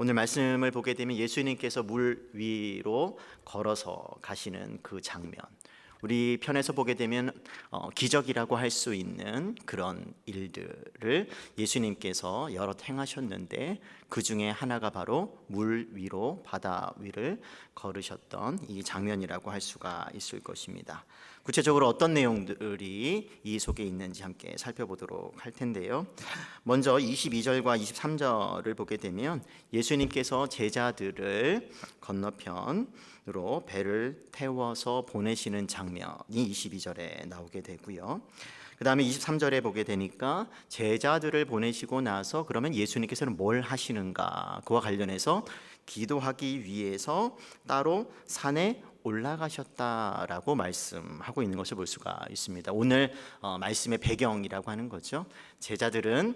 오늘 말씀을 보게 되면 예수님께서 물 위로 걸어서 가시는 그 장면, 우리 편에서 보게 되면 기적이라고 할 수 있는 그런 일들을 예수님께서 여러 행하셨는데, 그 중에 하나가 바로 물 위로, 바다 위를 걸으셨던 이 장면이라고 할 수가 있을 것입니다. 구체적으로 어떤 내용들이 이 속에 있는지 함께 살펴보도록 할 텐데요. 먼저 22절과 23절을 보게 되면 예수님께서 제자들을 건너편으로 배를 태워서 보내시는 장면이 22절에 나오게 되고요. 그 다음에 23절에 보게 되니까 제자들을 보내시고 나서 그러면 예수님께서는 뭘 하시는가, 그와 관련해서 기도하기 위해서 따로 산에 올라가셨다라고 말씀하고 있는 것을 볼 수가 있습니다. 오늘 말씀의 배경이라고 하는 거죠. 제자들은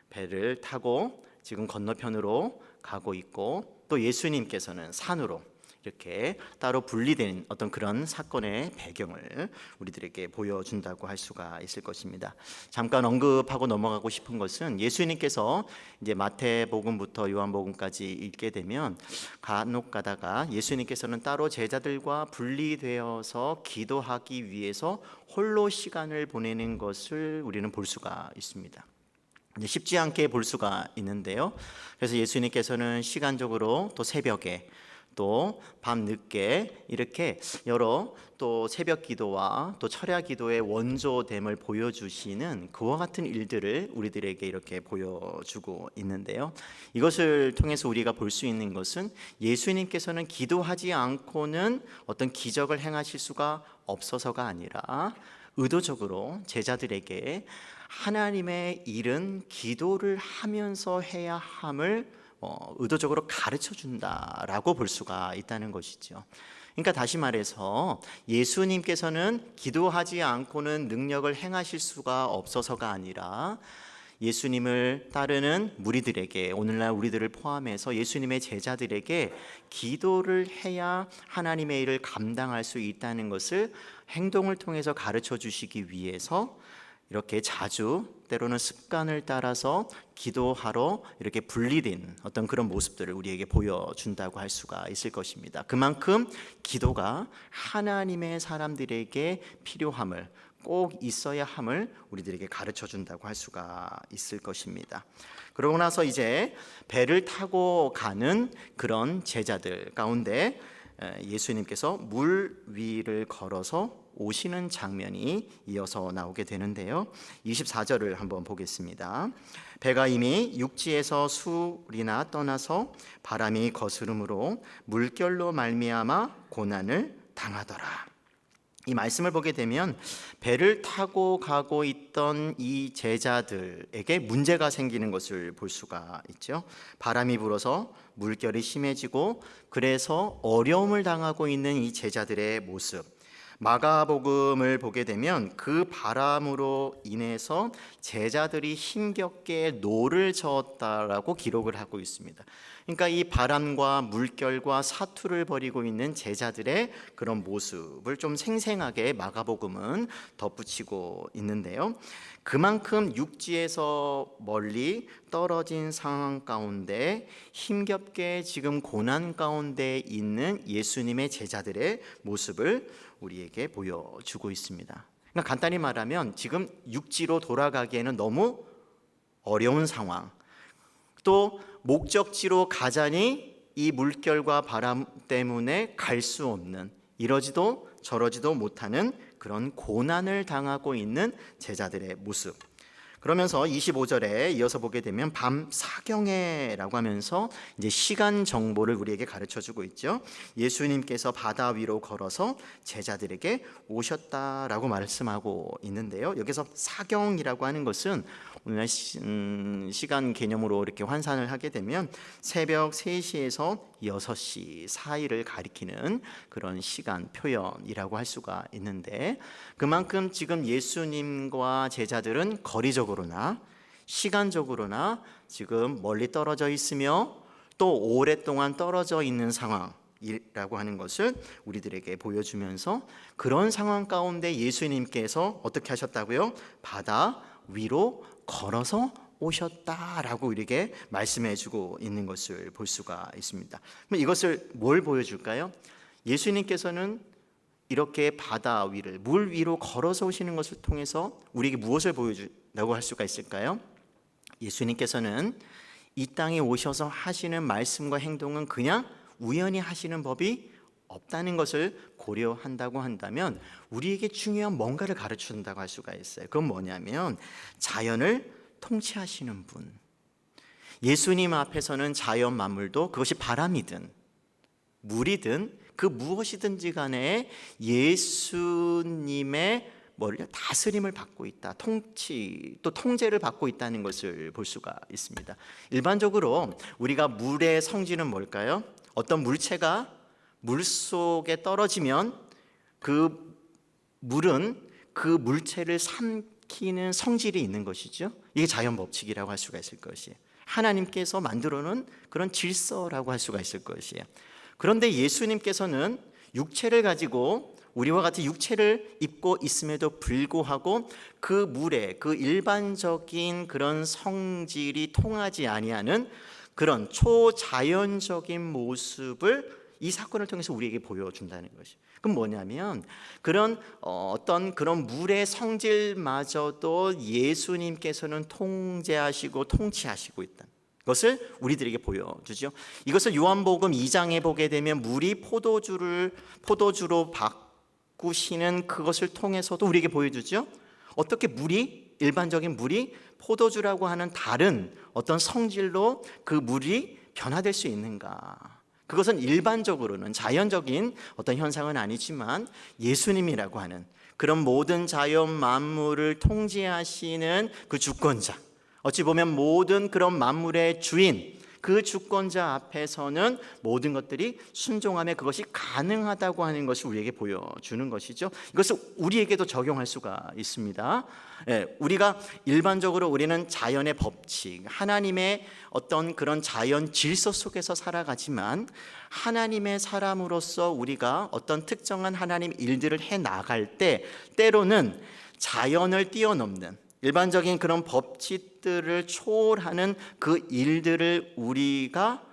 배를 타고 지금 건너편으로 가고 있고, 또 예수님께서는 산으로 이렇게 따로 분리된 어떤 그런 사건의 배경을 우리들에게 보여준다고 할 수가 있을 것입니다. 잠깐 언급하고 넘어가고 싶은 것은, 예수님께서 이제 마태복음부터 요한복음까지 읽게 되면 간혹 가다가 예수님께서는 따로 제자들과 분리되어서 기도하기 위해서 홀로 시간을 보내는 것을 우리는 볼 수가 있습니다. 쉽지 않게 볼 수가 있는데요. 그래서 예수님께서는 시간적으로 또 새벽에 또 밤늦게 이렇게 여러 또 새벽 기도와 또 철야 기도의 원조됨을 보여주시는 그와 같은 일들을 우리들에게 이렇게 보여주고 있는데요. 이것을 통해서 우리가 볼 수 있는 것은, 예수님께서는 기도하지 않고는 어떤 기적을 행하실 수가 없어서가 아니라 의도적으로 제자들에게 하나님의 일은 기도를 하면서 해야 함을 의도적으로 가르쳐 준다라고 볼 수가 있다는 것이죠. 그러니까 다시 말해서 예수님께서는 기도하지 않고는 능력을 행하실 수가 없어서가 아니라, 예수님을 따르는 무리들에게, 오늘날 우리들을 포함해서 예수님의 제자들에게 기도를 해야 하나님의 일을 감당할 수 있다는 것을 행동을 통해서 가르쳐 주시기 위해서 이렇게 자주, 때로는 습관을 따라서 기도하러 이렇게 분리된 어떤 그런 모습들을 우리에게 보여준다고 할 수가 있을 것입니다. 그만큼 기도가 하나님의 사람들에게 필요함을, 꼭 있어야 함을 우리들에게 가르쳐 준다고 할 수가 있을 것입니다. 그러고 나서 이제 배를 타고 가는 그런 제자들 가운데 예수님께서 물 위를 걸어서 오시는 장면이 이어서 나오게 되는데요. 24절을 한번 보겠습니다. 배가 이미 육지에서 수리나 떠나서 바람이 거스름으로 물결로 말미암아 고난을 당하더라. 이 말씀을 보게 되면 배를 타고 가고 있던 이 제자들에게 문제가 생기는 것을 볼 수가 있죠. 바람이 불어서 물결이 심해지고, 그래서 어려움을 당하고 있는 이 제자들의 모습, 마가복음을 보게 되면 그 바람으로 인해서 제자들이 힘겹게 노를 저었다라고 기록을 하고 있습니다. 그러니까 이 바람과 물결과 사투를 벌이고 있는 제자들의 그런 모습을 좀 생생하게 마가복음은 덧붙이고 있는데요. 그만큼 육지에서 멀리 떨어진 상황 가운데 힘겹게 지금 고난 가운데 있는 예수님의 제자들의 모습을 우리에게 보여주고 있습니다. 그러니까 간단히 말하면 지금 육지로 돌아가기에는 너무 어려운 상황, 또 목적지로 가자니 이 물결과 바람 때문에 갈 수 없는, 이러지도 저러지도 못하는 그런 고난을 당하고 있는 제자들의 모습. 그러면서 25절에 이어서 보게 되면 밤 사경에라고 하면서 이제 시간 정보를 우리에게 가르쳐 주고 있죠. 예수님께서 바다 위로 걸어서 제자들에게 오셨다라고 말씀하고 있는데요. 여기서 사경이라고 하는 것은 오늘날 시간 개념으로 이렇게 환산을 하게 되면 새벽 3시에서 6시 사이를 가리키는 그런 시간 표현이라고 할 수가 있는데, 그만큼 지금 예수님과 제자들은 거리적으로나 시간적으로나 지금 멀리 떨어져 있으며 또 오랫동안 떨어져 있는 상황이라고 하는 것을 우리들에게 보여주면서, 그런 상황 가운데 예수님께서 어떻게 하셨다고요? 바다 위로 걸어서 오셨다라고 우리에게 말씀해주고 있는 것을 볼 수가 있습니다. 그럼 이것을 뭘 보여줄까요? 예수님께서는 이렇게 바다 위를, 물 위로 걸어서 오시는 것을 통해서 우리에게 무엇을 보여준다고 할 수가 있을까요? 예수님께서는 이 땅에 오셔서 하시는 말씀과 행동은 그냥 우연히 하시는 법이 없다는 것을 고려한다고 한다면 우리에게 중요한 뭔가를 가르쳐준다고 할 수가 있어요. 그건 뭐냐면 자연을 통치하시는 분. 예수님 앞에서는 자연 만물도, 그것이 바람이든 물이든 그 무엇이든지 간에 예수님의 다스림을 받고 있다, 통치 또 통제를 받고 있다는 것을 볼 수가 있습니다. 일반적으로 우리가 물의 성질은 뭘까요? 어떤 물체가 물 속에 떨어지면 그 물은 그 물체를 삼키는 성질이 있는 것이죠. 이게 자연 법칙이라고 할 수가 있을 것이에요. 하나님께서 만들어 놓은 그런 질서라고 할 수가 있을 것이에요. 그런데 예수님께서는 육체를 가지고 우리와 같은 육체를 입고 있음에도 불구하고 그 물에 그 일반적인 그런 성질이 통하지 아니하는 그런 초자연적인 모습을 이 사건을 통해서 우리에게 보여준다는 것이. 그럼 뭐냐면 그런 어떤 그런 물의 성질마저도 예수님께서는 통제하시고 통치하시고 있다. 것을 우리들에게 보여주죠. 이것을 요한복음 2장에 보게 되면 물이 포도주로 바꾸시는 그것을 통해서도 우리에게 보여주죠. 어떻게 일반적인 물이 포도주라고 하는 다른 어떤 성질로 그 물이 변화될 수 있는가? 그것은 일반적으로는 자연적인 어떤 현상은 아니지만 예수님이라고 하는 그런 모든 자연 만물을 통제하시는 그 주권자, 어찌 보면 모든 그런 만물의 주인, 그 주권자 앞에서는 모든 것들이 순종하며 그것이 가능하다고 하는 것을 우리에게 보여주는 것이죠. 이것을 우리에게도 적용할 수가 있습니다. 우리가 일반적으로 우리는 자연의 법칙, 하나님의 어떤 그런 자연 질서 속에서 살아가지만 하나님의 사람으로서 우리가 어떤 특정한 하나님 일들을 해 나갈 때 때로는 자연을 뛰어넘는 일반적인 그런 법칙들을 초월하는 그 일들을 우리가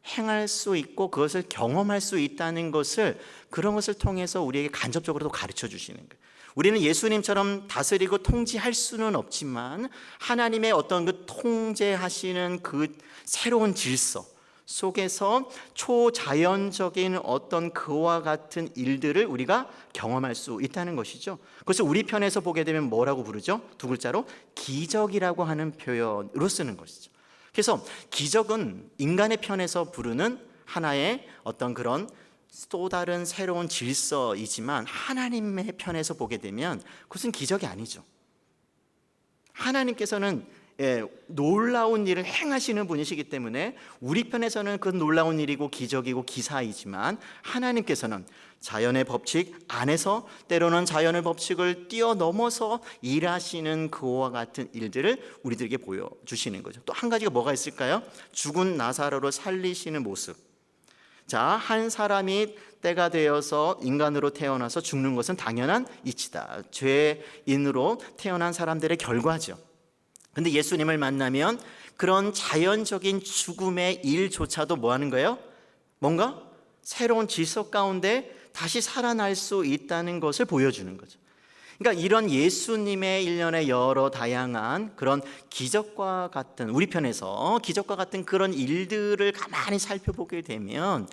행할 수 있고 그것을 경험할 수 있다는 것을 그런 것을 통해서 우리에게 간접적으로도 가르쳐 주시는 거예요. 우리는 예수님처럼 다스리고 통치할 수는 없지만 하나님의 어떤 그 통제하시는 그 새로운 질서 속에서 초자연적인 어떤 그와 같은 일들을 우리가 경험할 수 있다는 것이죠. 그것을 우리 편에서 보게 되면 뭐라고 부르죠? 두 글자로 기적이라고 하는 표현으로 쓰는 것이죠. 그래서 기적은 인간의 편에서 부르는 하나의 어떤 그런 또 다른 새로운 질서이지만 하나님의 편에서 보게 되면 그것은 기적이 아니죠. 하나님께서는 놀라운 일을 행하시는 분이시기 때문에 우리 편에서는 그 놀라운 일이고 기적이고 기사이지만 하나님께서는 자연의 법칙 안에서 때로는 자연의 법칙을 뛰어넘어서 일하시는 그와 같은 일들을 우리들에게 보여주시는 거죠. 또 한 가지가 뭐가 있을까요? 죽은 나사로를 살리시는 모습. 자, 한 사람이 때가 되어서 인간으로 태어나서 죽는 것은 당연한 이치다. 죄인으로 태어난 사람들의 결과죠. 근데 예수님을 만나면 그런 자연적인 죽음의 일조차도 뭐 하는 거예요? 뭔가 새로운 질서 가운데 다시 살아날 수 있다는 것을 보여주는 거죠. 그러니까 이런 예수님의 일련의 여러 다양한 그런 기적과 같은, 우리 편에서 기적과 같은 그런 일들을 가만히 살펴보게 되면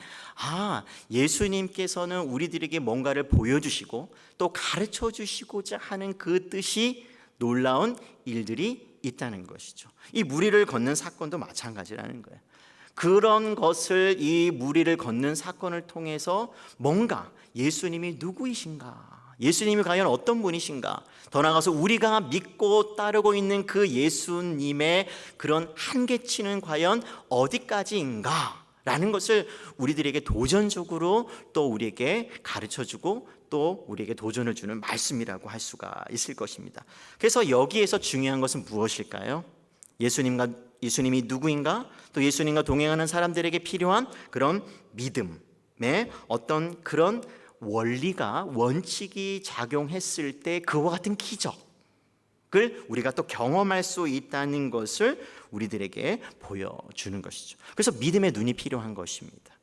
예수님께서는 우리들에게 뭔가를 보여주시고 또 가르쳐 주시고자 하는 그 뜻이 놀라운 일들이 있다는 것이죠. 이 무리를 걷는 사건도 마찬가지라는 거예요. 그런 것을 이 무리를 걷는 사건을 통해서 뭔가 예수님이 누구이신가, 예수님이 과연 어떤 분이신가, 더 나아가서 우리가 믿고 따르고 있는 그 예수님의 그런 한계치는 과연 어디까지인가 라는 것을 우리들에게 도전적으로 또 우리에게 가르쳐주고 또 우리에게 도전을 주는 말씀이라고 할 수가 있을 것입니다. 그래서 여기에서 중요한 것은 무엇일까요? 예수님이 누구인가? 또 예수님과 동행하는 사람들에게 필요한 그런 믿음의 어떤 그런 원칙이 작용했을 때 그와 같은 기적, 우리가 또 경험할 수 있다는 것을 우리들에게 보여주는 것이죠. 그래서 믿음의 눈이 필요한 것입니다.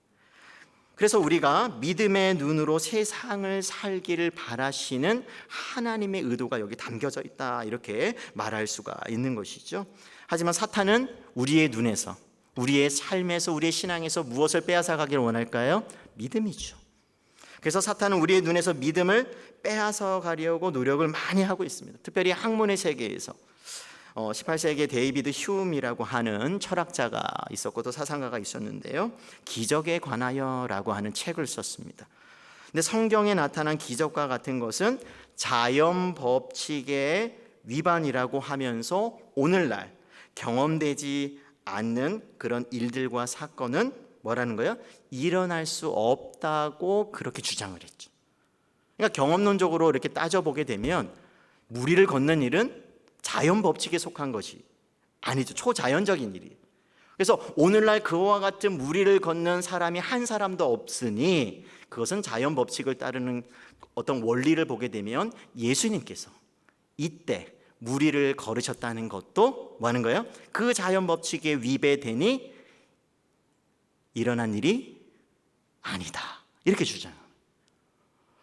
그래서 우리가 믿음의 눈으로 세상을 살기를 바라시는 하나님의 의도가 여기 담겨져 있다, 이렇게 말할 수가 있는 것이죠. 하지만 사탄은 우리의 눈에서, 우리의 삶에서, 우리의 신앙에서 무엇을 빼앗아 가기를 원할까요? 믿음이죠. 그래서 사탄은 우리의 눈에서 믿음을 빼앗아 가려고 노력을 많이 하고 있습니다. 특별히 학문의 세계에서 18세기에 데이비드 휴움이라고 하는 철학자가 있었고 또 사상가가 있었는데요, 기적에 관하여라고 하는 책을 썼습니다. 근데 성경에 나타난 기적과 같은 것은 자연 법칙의 위반이라고 하면서 오늘날 경험되지 않는 그런 일들과 사건은 뭐라는 거예요? 일어날 수 없다고 그렇게 주장을 했죠. 그러니까 경험론적으로 이렇게 따져보게 되면 무리를 걷는 일은 자연 법칙에 속한 것이 아니죠. 초자연적인 일이에요. 그래서 오늘날 그와 같은 무리를 걷는 사람이 한 사람도 없으니 그것은 자연 법칙을 따르는 어떤 원리를 보게 되면 예수님께서 이때 무리를 걸으셨다는 것도 뭐 하는 거예요? 그 자연 법칙에 위배되니 일어난 일이 아니다, 이렇게 주장합니다.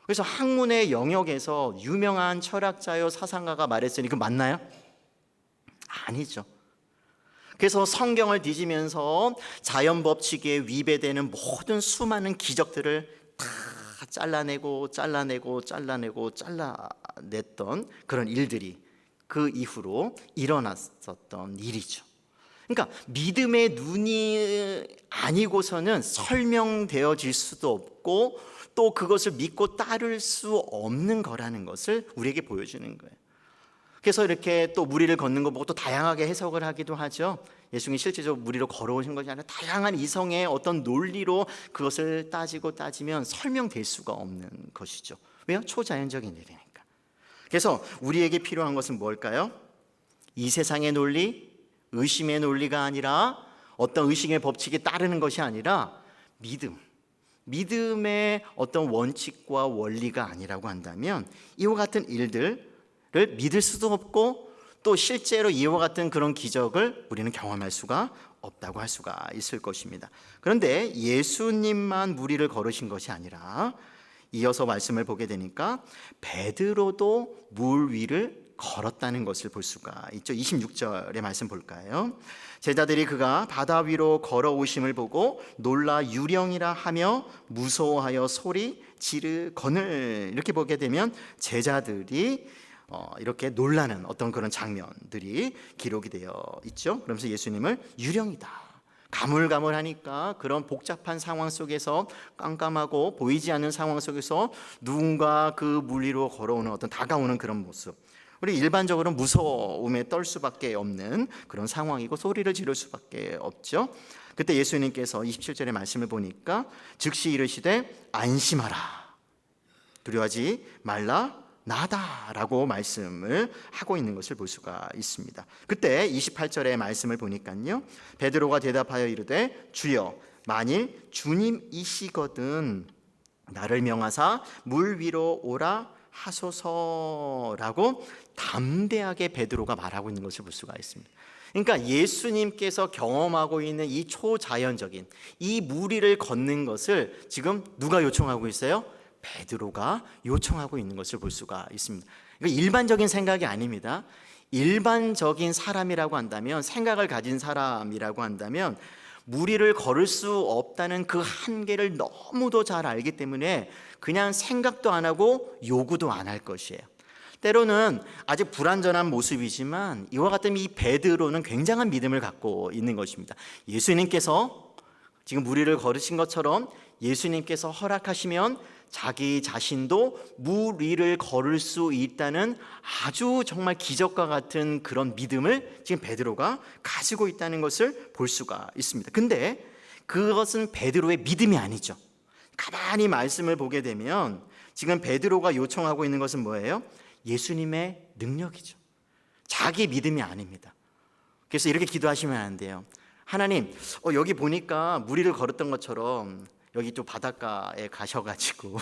그래서 학문의 영역에서 유명한 철학자요 사상가가 말했으니 그 맞나요? 아니죠. 그래서 성경을 뒤지면서 자연 법칙에 위배되는 모든 수많은 기적들을 다 잘라냈던 그런 일들이 그 이후로 일어났었던 일이죠. 그러니까 믿음의 눈이 아니고서는 설명되어질 수도 없고 또 그것을 믿고 따를 수 없는 거라는 것을 우리에게 보여주는 거예요. 그래서 이렇게 또 무리를 걷는 거 보고 또 다양하게 해석을 하기도 하죠. 예수님이 실제적으로 무리로 걸어오신 것이 아니라 다양한 이성의 어떤 논리로 그것을 따지면 설명될 수가 없는 것이죠. 왜요? 초자연적인 일이니까. 그래서 우리에게 필요한 것은 뭘까요? 이 세상의 논리, 의심의 논리가 아니라 어떤 의식의 법칙에 따르는 것이 아니라 믿음의 어떤 원칙과 원리가 아니라고 한다면 이와 같은 일들을 믿을 수도 없고 또 실제로 이와 같은 그런 기적을 우리는 경험할 수가 없다고 할 수가 있을 것입니다. 그런데 예수님만 무리를 걸으신 것이 아니라 이어서 말씀을 보게 되니까 베드로도 물 위를 걸었다는 것을 볼 수가 있죠. 26절의 말씀 볼까요? 제자들이 그가 바다 위로 걸어오심을 보고 놀라 유령이라 하며 무서워하여 소리 지르거늘, 이렇게 보게 되면 제자들이 이렇게 놀라는 어떤 그런 장면들이 기록이 되어 있죠. 그러면서 예수님을 유령이다, 가물가물하니까 그런 복잡한 상황 속에서, 깜깜하고 보이지 않는 상황 속에서 누군가 그 물 위로 걸어오는 어떤 다가오는 그런 모습, 우리 일반적으로 무서움에 떨 수밖에 없는 그런 상황이고 소리를 지를 수밖에 없죠. 그때 예수님께서 27절의 말씀을 보니까 즉시 이르시되 안심하라, 두려워하지 말라, 나다라고 말씀을 하고 있는 것을 볼 수가 있습니다. 그때 28절의 말씀을 보니까요, 베드로가 대답하여 이르되 주여 만일 주님이시거든 나를 명하사 물 위로 오라 하소서라고 담대하게 베드로가 말하고 있는 것을 볼 수가 있습니다. 그러니까 예수님께서 경험하고 있는 이 초자연적인 이 무리를 걷는 것을 지금 누가 요청하고 있어요? 베드로가 요청하고 있는 것을 볼 수가 있습니다. 이거 일반적인 생각이 아닙니다. 일반적인 사람이라고 한다면, 생각을 가진 사람이라고 한다면 무리를 걸을 수 없다는 그 한계를 너무도 잘 알기 때문에 그냥 생각도 안 하고 요구도 안 할 것이에요. 때로는 아직 불완전한 모습이지만 이와 같은 이 베드로는 굉장한 믿음을 갖고 있는 것입니다. 예수님께서 지금 무리를 걸으신 것처럼 예수님께서 허락하시면 자기 자신도 물 위를 걸을 수 있다는 아주 정말 기적과 같은 그런 믿음을 지금 베드로가 가지고 있다는 것을 볼 수가 있습니다. 근데 그것은 베드로의 믿음이 아니죠. 가만히 말씀을 보게 되면 지금 베드로가 요청하고 있는 것은 뭐예요? 예수님의 능력이죠. 자기 믿음이 아닙니다. 그래서 이렇게 기도하시면 안 돼요. 하나님, 여기 보니까 무리를 걸었던 것처럼 여기 또 바닷가에 가셔가지고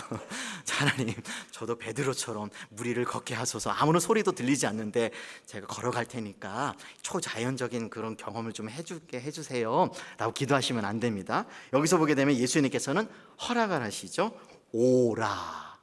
하나님, 저도 베드로처럼 물 위를 걷게 하소서. 아무런 소리도 들리지 않는데 제가 걸어갈 테니까 초자연적인 그런 경험을 좀 해주세요 라고 기도하시면 안 됩니다. 여기서 보게 되면 예수님께서는 허락을 하시죠. 오라.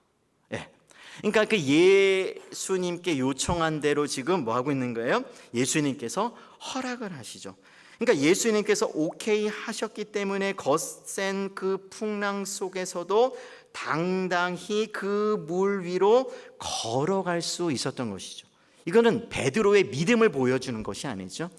예. 그러니까 그 예수님께 요청한 대로 지금 뭐 하고 있는 거예요? 예수님께서 허락을 하시죠. 그러니까 예수님께서 오케이 하셨기 때문에 거센 그 풍랑 속에서도 당당히 그 물 위로 걸어갈 수 있었던 것이죠. 이거는 베드로의 믿음을 보여주는 것이 아니죠.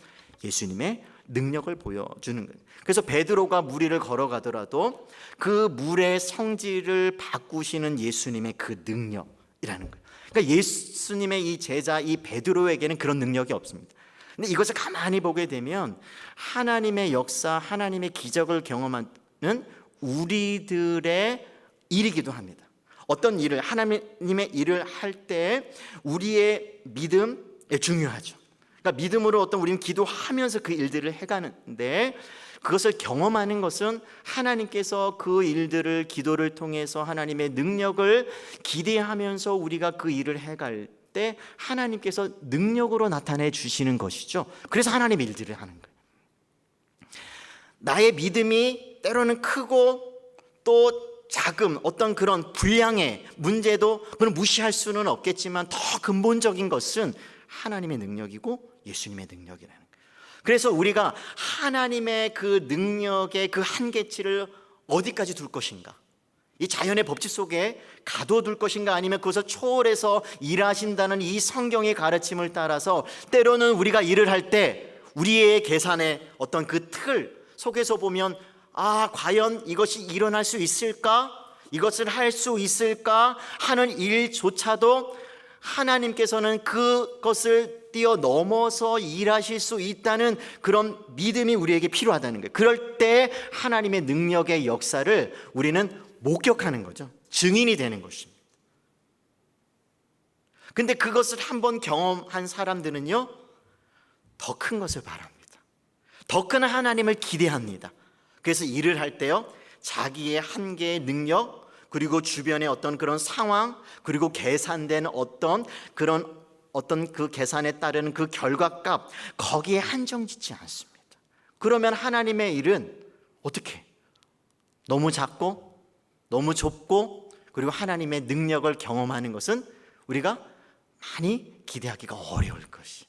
예수님의 능력을 보여주는 거예요. 그래서 베드로가 물 위를 걸어가더라도 그 물의 성질을 바꾸시는 예수님의 그 능력이라는 거예요. 그러니까 예수님의 이 제자 이 베드로에게는 그런 능력이 없습니다. 근데 이것을 가만히 보게 되면 하나님의 역사, 하나님의 기적을 경험하는 우리들의 일이기도 합니다. 어떤 일을, 하나님의 일을 할 때 우리의 믿음이 중요하죠. 그러니까 믿음으로 우리는 기도하면서 그 일들을 해가는데, 그것을 경험하는 것은 하나님께서 그 일들을 기도를 통해서 하나님의 능력을 기대하면서 우리가 그 일을 해갈 때 하나님께서 능력으로 나타내 주시는 것이죠. 그래서 하나님의 일들을 하는 거예요. 나의 믿음이 때로는 크고 또 작은 어떤 그런 분량의 문제도 그건 무시할 수는 없겠지만, 더 근본적인 것은 하나님의 능력이고 예수님의 능력이라는 거예요. 그래서 우리가 하나님의 그 능력의 그 한계치를 어디까지 둘 것인가, 이 자연의 법칙 속에 가둬둘 것인가, 아니면 그것을 초월해서 일하신다는 이 성경의 가르침을 따라서 때로는 우리가 일을 할 때 우리의 계산의 어떤 그 틀 속에서 보면, 과연 이것이 일어날 수 있을까? 이것을 할 수 있을까? 하는 일조차도 하나님께서는 그것을 뛰어넘어서 일하실 수 있다는 그런 믿음이 우리에게 필요하다는 거예요. 그럴 때 하나님의 능력의 역사를 우리는 목격하는 거죠. 증인이 되는 것입니다. 근데 그것을 한번 경험한 사람들은요, 더 큰 것을 바랍니다. 더 큰 하나님을 기대합니다. 그래서 일을 할 때요, 자기의 한계의 능력, 그리고 주변의 어떤 그런 상황, 그리고 계산된 어떤 그 계산에 따르는 그 결과값, 거기에 한정 짓지 않습니다. 그러면 하나님의 일은 어떻게? 너무 작고 너무 좁고, 그리고 하나님의 능력을 경험하는 것은 우리가 많이 기대하기가 어려울 것이.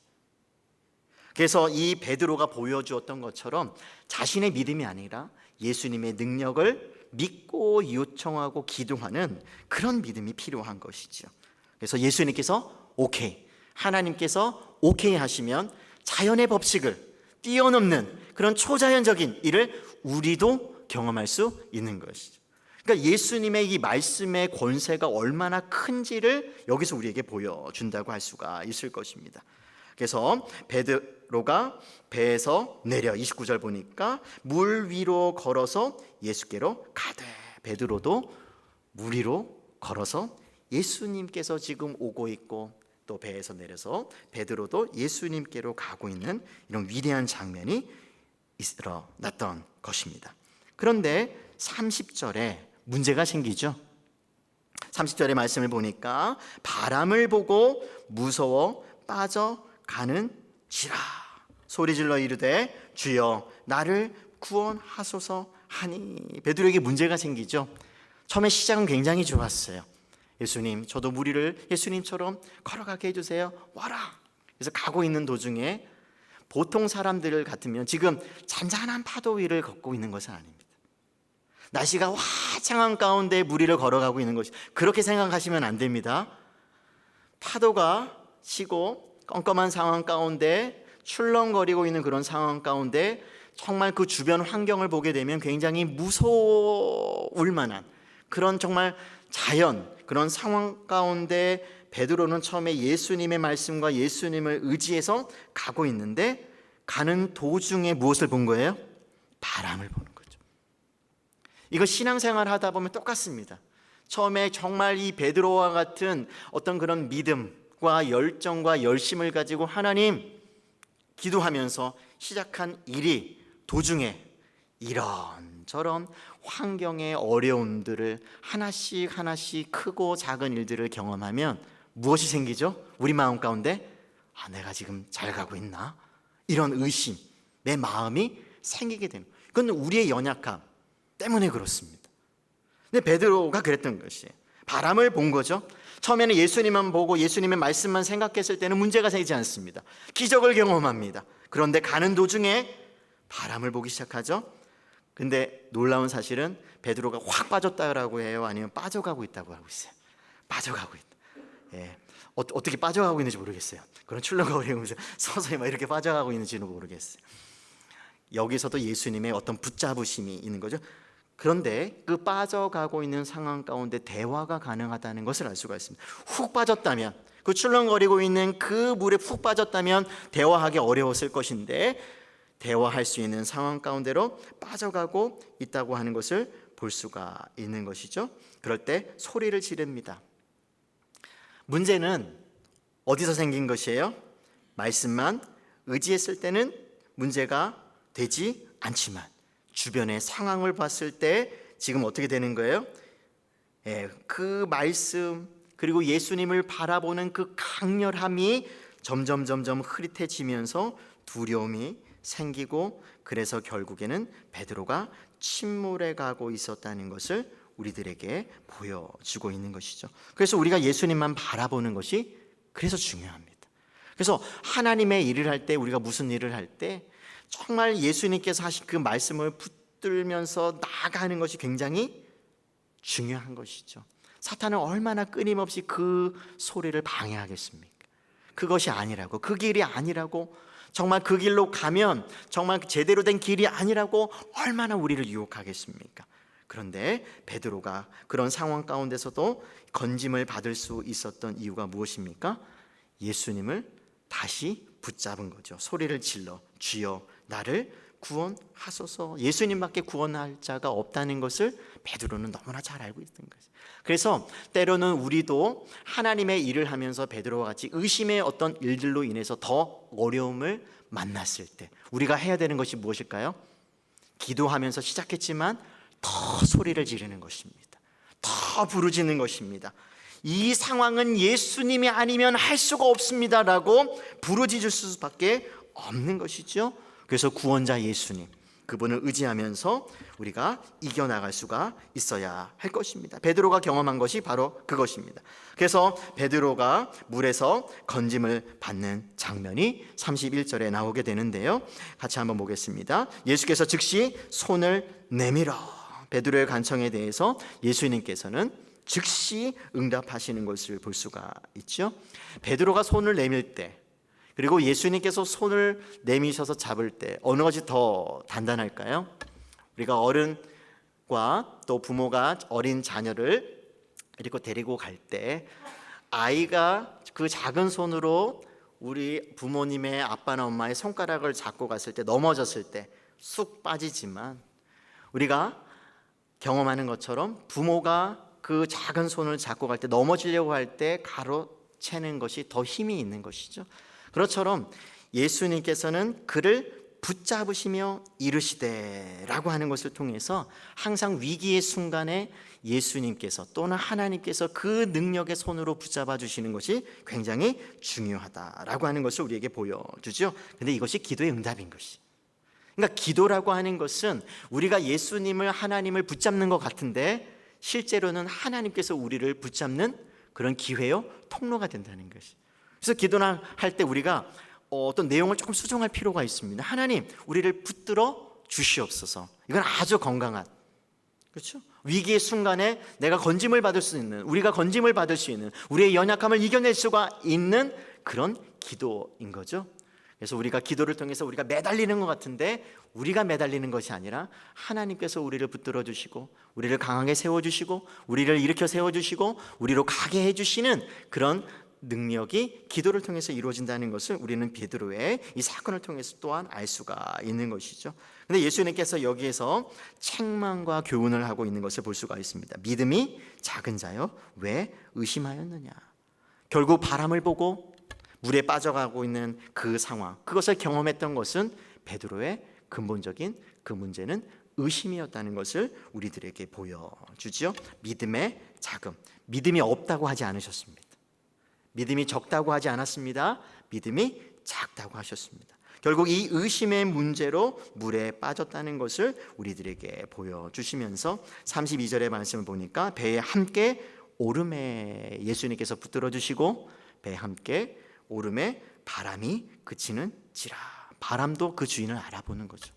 그래서 이 베드로가 보여주었던 것처럼 자신의 믿음이 아니라 예수님의 능력을 믿고 요청하고 기도하는 그런 믿음이 필요한 것이죠. 그래서 예수님께서 오케이, 하나님께서 오케이 하시면 자연의 법칙을 뛰어넘는 그런 초자연적인 일을 우리도 경험할 수 있는 것이죠. 그러니까 예수님의 이 말씀의 권세가 얼마나 큰지를 여기서 우리에게 보여준다고 할 수가 있을 것입니다. 그래서 베드로가 배에서 내려 29절 보니까 물 위로 걸어서 예수께로 가되, 베드로도 물 위로 걸어서 예수님께서 지금 오고 있고 또 배에서 내려서 베드로도 예수님께로 가고 있는 이런 위대한 장면이 일어났던 것입니다. 그런데 30절에 문제가 생기죠. 30절의 말씀을 보니까 바람을 보고 무서워 빠져가는지라 소리질러 이르되 주여 나를 구원하소서 하니. 베드로에게 문제가 생기죠. 처음에 시작은 굉장히 좋았어요. 예수님, 저도 물 위를 예수님처럼 걸어가게 해주세요. 와라. 그래서 가고 있는 도중에 보통 사람들 같으면 지금 잔잔한 파도 위를 걷고 있는 것은 아닙니다. 날씨가 화창한 가운데 물 위를 걸어가고 있는 것이, 그렇게 생각하시면 안 됩니다. 파도가 치고 껌껌한 상황 가운데 출렁거리고 있는 그런 상황 가운데 정말 그 주변 환경을 보게 되면 굉장히 무서울 만한 그런 정말 자연, 그런 상황 가운데 베드로는 처음에 예수님의 말씀과 예수님을 의지해서 가고 있는데, 가는 도중에 무엇을 본 거예요? 바람을 보는 거죠. 이거 신앙생활 하다 보면 똑같습니다. 처음에 정말 이 베드로와 같은 어떤 그런 믿음과 열정과 열심을 가지고 하나님 기도하면서 시작한 일이 도중에 이런저런 환경의 어려움들을 하나씩 하나씩 크고 작은 일들을 경험하면 무엇이 생기죠? 우리 마음 가운데 내가 지금 잘 가고 있나? 이런 의심, 내 마음이 생기게 되는 거예요. 그건 우리의 연약함 때문에 그렇습니다. 근데 베드로가 그랬던 것이에요. 바람을 본 거죠. 처음에는 예수님만 보고 예수님의 말씀만 생각했을 때는 문제가 생기지 않습니다. 기적을 경험합니다. 그런데 가는 도중에 바람을 보기 시작하죠. 근데 놀라운 사실은 베드로가 확 빠졌다고 해요? 아니면 빠져가고 있다고 하고 있어요? 빠져가고 있다. 예. 어떻게 빠져가고 있는지 모르겠어요. 그런 출렁거리면서 서서히 막 이렇게 빠져가고 있는지는 모르겠어요. 여기서도 예수님의 어떤 붙잡으심이 있는 거죠. 그런데 그 빠져가고 있는 상황 가운데 대화가 가능하다는 것을 알 수가 있습니다. 훅 빠졌다면, 그 출렁거리고 있는 그 물에 훅 빠졌다면 대화하기 어려웠을 것인데 대화할 수 있는 상황 가운데로 빠져가고 있다고 하는 것을 볼 수가 있는 것이죠. 그럴 때 소리를 지릅니다. 문제는 어디서 생긴 것이에요? 말씀만 의지했을 때는 문제가 되지 않지만 주변의 상황을 봤을 때 지금 어떻게 되는 거예요? 그 말씀 그리고 예수님을 바라보는 그 강렬함이 점점 흐릿해지면서 두려움이 생기고, 그래서 결국에는 베드로가 침몰해 가고 있었다는 것을 우리들에게 보여주고 있는 것이죠. 그래서 우리가 예수님만 바라보는 것이 그래서 중요합니다. 그래서 하나님의 일을 할 때, 우리가 무슨 일을 할 때 정말 예수님께서 하신 그 말씀을 붙들면서 나아가는 것이 굉장히 중요한 것이죠. 사탄은 얼마나 끊임없이 그 소리를 방해하겠습니까? 그것이 아니라고, 그 길이 아니라고, 정말 그 길로 가면 정말 제대로 된 길이 아니라고 얼마나 우리를 유혹하겠습니까? 그런데 베드로가 그런 상황 가운데서도 건짐을 받을 수 있었던 이유가 무엇입니까? 예수님을 다시 붙잡은 거죠. 소리를 질러 주여 나를 구원하소서. 예수님밖에 구원할 자가 없다는 것을 베드로는 너무나 잘 알고 있던 거죠. 그래서 때로는 우리도 하나님의 일을 하면서 베드로와 같이 의심의 어떤 일들로 인해서 더 어려움을 만났을 때 우리가 해야 되는 것이 무엇일까요? 기도하면서 시작했지만 더 소리를 지르는 것입니다. 더 부르짖는 것입니다. 이 상황은 예수님이 아니면 할 수가 없습니다라고 부르짖을 수밖에 없는 것이죠. 그래서 구원자 예수님, 그분을 의지하면서 우리가 이겨나갈 수가 있어야 할 것입니다. 베드로가 경험한 것이 바로 그것입니다. 그래서 베드로가 물에서 건짐을 받는 장면이 31절에 나오게 되는데요, 같이 한번 보겠습니다. 예수께서 즉시 손을 내밀어. 베드로의 간청에 대해서 예수님께서는 즉시 응답하시는 것을 볼 수가 있죠. 베드로가 손을 내밀 때, 그리고 예수님께서 손을 내미셔서 잡을 때 어느 것이 더 단단할까요? 우리가 어른과 또 부모가 어린 자녀를 이렇게 데리고 갈 때 아이가 그 작은 손으로 우리 부모님의 아빠나 엄마의 손가락을 잡고 갔을 때, 넘어졌을 때 쑥 빠지지만 우리가 경험하는 것처럼 부모가 그 작은 손을 잡고 갈 때, 넘어지려고 할 때 가로채는 것이 더 힘이 있는 것이죠. 그것처럼 예수님께서는 그를 붙잡으시며 이르시되 라고 하는 것을 통해서 항상 위기의 순간에 예수님께서 또는 하나님께서 그 능력의 손으로 붙잡아 주시는 것이 굉장히 중요하다라고 하는 것을 우리에게 보여주죠. 근데 이것이 기도의 응답인 것이, 그러니까 기도라고 하는 것은 우리가 예수님을, 하나님을 붙잡는 것 같은데 실제로는 하나님께서 우리를 붙잡는 그런 기회요, 통로가 된다는 것이. 그래서 기도나 할 때 우리가 어떤 내용을 조금 수정할 필요가 있습니다. 하나님, 우리를 붙들어 주시옵소서. 이건 아주 건강한, 그렇죠? 위기의 순간에 내가 건짐을 받을 수 있는, 우리가 건짐을 받을 수 있는, 우리의 연약함을 이겨낼 수가 있는 그런 기도인 거죠. 그래서 우리가 기도를 통해서 우리가 매달리는 것 같은데 우리가 매달리는 것이 아니라 하나님께서 우리를 붙들어 주시고 우리를 강하게 세워주시고 우리를 일으켜 세워주시고 우리로 가게 해주시는 그런 능력이 기도를 통해서 이루어진다는 것을 우리는 베드로의 이 사건을 통해서 또한 알 수가 있는 것이죠. 그런데 예수님께서 여기에서 책망과 교훈을 하고 있는 것을 볼 수가 있습니다. 믿음이 작은 자여 왜 의심하였느냐. 결국 바람을 보고 물에 빠져가고 있는 그 상황, 그것을 경험했던 것은 베드로의 근본적인 그 문제는 의심이었다는 것을 우리들에게 보여주지요. 믿음의 자금. 믿음이 없다고 하지 않으셨습니다. 믿음이 적다고 하지 않았습니다. 믿음이 작다고 하셨습니다. 결국 이 의심의 문제로 물에 빠졌다는 것을 우리들에게 보여주시면서 32절의 말씀을 보니까 배에 함께 오름에 예수님께서 붙들어 주시고 배에 함께 오름에 바람이 그치는지라. 바람도 그 주인을 알아보는 거죠.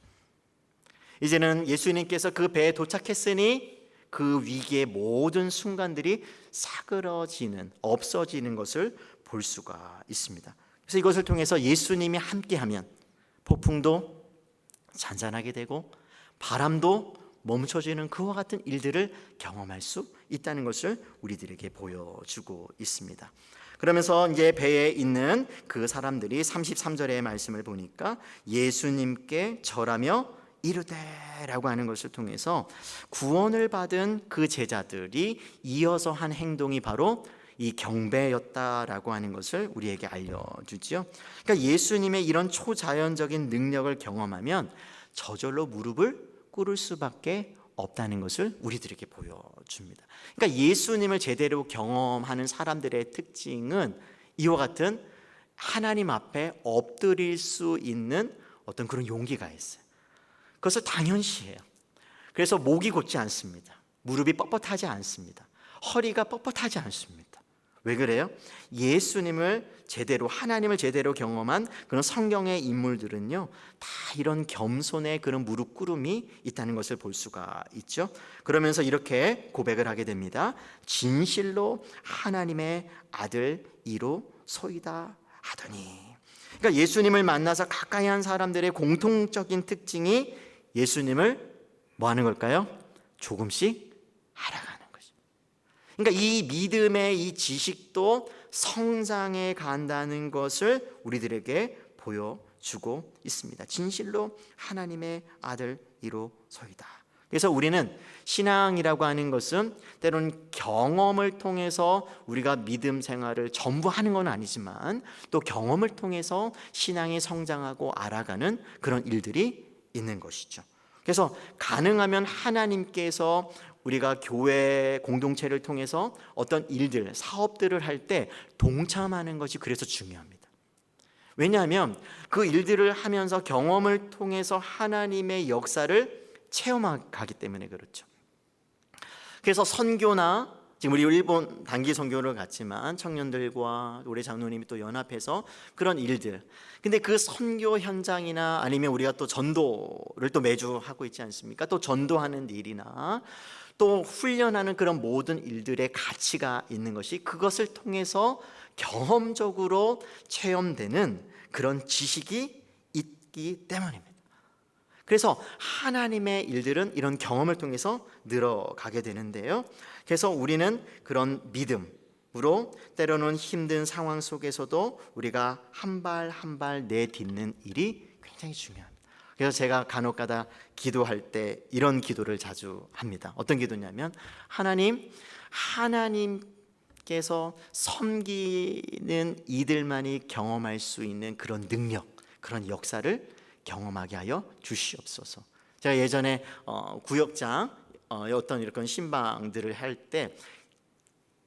이제는 예수님께서 그 배에 도착했으니 그 위기의 모든 순간들이 사그러지는, 없어지는 것을 볼 수가 있습니다. 그래서 이것을 통해서 예수님이 함께하면 폭풍도 잔잔하게 되고 바람도 멈춰지는 그와 같은 일들을 경험할 수 있다는 것을 우리들에게 보여주고 있습니다. 그러면서 이제 배에 있는 그 사람들이 33절의 말씀을 보니까 예수님께 절하며 이르되라고 하는 것을 통해서 구원을 받은 그 제자들이 이어서 한 행동이 바로 이 경배였다라고 하는 것을 우리에게 알려주죠. 그러니까 예수님의 이런 초자연적인 능력을 경험하면 저절로 무릎을 꿇을 수밖에 없다는 것을 우리들에게 보여줍니다. 그러니까 예수님을 제대로 경험하는 사람들의 특징은 이와 같은 하나님 앞에 엎드릴 수 있는 어떤 그런 용기가 있어요. 그것을 당연시해요. 그래서 목이 곧지 않습니다. 무릎이 뻣뻣하지 않습니다. 허리가 뻣뻣하지 않습니다. 왜 그래요? 예수님을 제대로, 하나님을 제대로 경험한 그런 성경의 인물들은요, 다 이런 겸손의 그런 무릎 꿇음이 있다는 것을 볼 수가 있죠. 그러면서 이렇게 고백을 하게 됩니다. 진실로 하나님의 아들 이로 소이다 하더니. 그러니까 예수님을 만나서 가까이 한 사람들의 공통적인 특징이 예수님을 뭐 하는 걸까요? 조금씩 알아가는 거죠. 그러니까 이 믿음의 이 지식도 성장해 간다는 것을 우리들에게 보여주고 있습니다. 진실로 하나님의 아들 이로 소이다. 그래서 우리는 신앙이라고 하는 것은 때로는 경험을 통해서 우리가 믿음 생활을 전부 하는 건 아니지만 또 경험을 통해서 신앙이 성장하고 알아가는 그런 일들이 있는 것이죠. 그래서 가능하면 하나님께서 우리가 교회 공동체를 통해서 어떤 일들, 사업들을 할 때 동참하는 것이 그래서 중요합니다. 왜냐하면 그 일들을 하면서 경험을 통해서 하나님의 역사를 체험하기 때문에 그렇죠. 그래서 선교나 지금 우리 일본 단기 선교를 갔지만 청년들과 우리 장로님이 또 연합해서 그런 일들, 근데 그 선교 현장이나 아니면 우리가 또 전도를 또 매주 하고 있지 않습니까? 또 전도하는 일이나 또 훈련하는 그런 모든 일들의 가치가 있는 것이 그것을 통해서 경험적으로 체험되는 그런 지식이 있기 때문입니다. 그래서 하나님의 일들은 이런 경험을 통해서 늘어가게 되는데요. 그래서 우리는 그런 믿음으로 때로는 힘든 상황 속에서도 우리가 한 발 한 발 내딛는 일이 굉장히 중요합니다. 그래서 제가 간혹가다 기도할 때 이런 기도를 자주 합니다. 어떤 기도냐면 하나님께서 섬기는 이들만이 경험할 수 있는 그런 능력, 그런 역사를 경험하게 하여 주시옵소서. 제가 예전에 구역장 어떤 이런 신방들을 할 때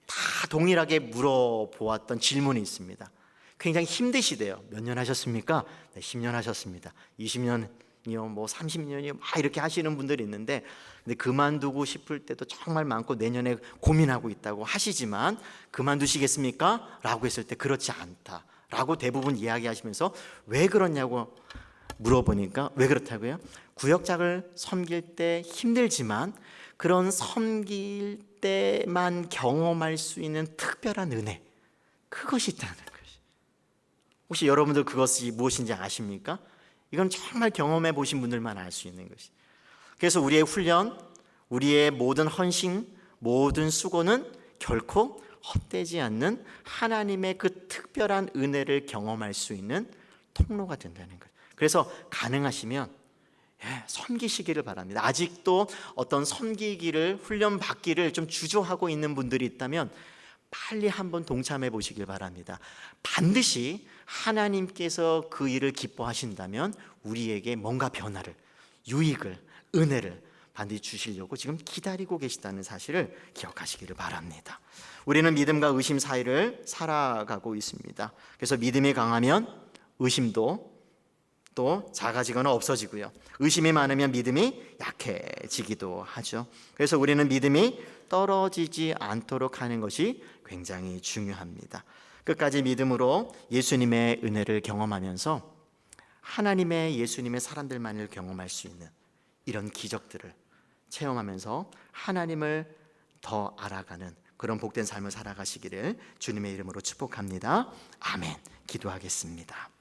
다 동일하게 물어보았던 질문이 있습니다. 굉장히 힘드시대요. 몇 년 하셨습니까? 네, 10년 하셨습니다. 20년이요, 뭐 30년이요, 막 이렇게 하시는 분들이 있는데, 근데 그만두고 싶을 때도 정말 많고 내년에 고민하고 있다고 하시지만 그만두시겠습니까? 라고 했을 때 그렇지 않다 라고 대부분 이야기하시면서 왜 그러냐고 물어보니까 왜 그렇다고요? 구역장을 섬길 때 힘들지만 그런 섬길 때만 경험할 수 있는 특별한 은혜, 그것이 있다는 것이. 혹시 여러분들 그것이 무엇인지 아십니까? 이건 정말 경험해 보신 분들만 알 수 있는 것이. 그래서 우리의 훈련, 우리의 모든 헌신, 모든 수고는 결코 헛되지 않는 하나님의 그 특별한 은혜를 경험할 수 있는 통로가 된다는 것. 그래서 가능하시면 섬기시기를 바랍니다. 아직도 어떤 섬기기를 훈련받기를 좀 주저하고 있는 분들이 있다면 빨리 한번 동참해 보시길 바랍니다. 반드시 하나님께서 그 일을 기뻐하신다면 우리에게 뭔가 변화를, 유익을, 은혜를 반드시 주시려고 지금 기다리고 계시다는 사실을 기억하시기를 바랍니다. 우리는 믿음과 의심 사이를 살아가고 있습니다. 그래서 믿음이 강하면 의심도 또 작아지거나 없어지고요. 의심이 많으면 믿음이 약해지기도 하죠. 그래서 우리는 믿음이 떨어지지 않도록 하는 것이 굉장히 중요합니다. 끝까지 믿음으로 예수님의 은혜를 경험하면서 하나님의 예수님의 사람들만을 경험할 수 있는 이런 기적들을 체험하면서 하나님을 더 알아가는 그런 복된 삶을 살아가시기를 주님의 이름으로 축복합니다. 아멘. 기도하겠습니다.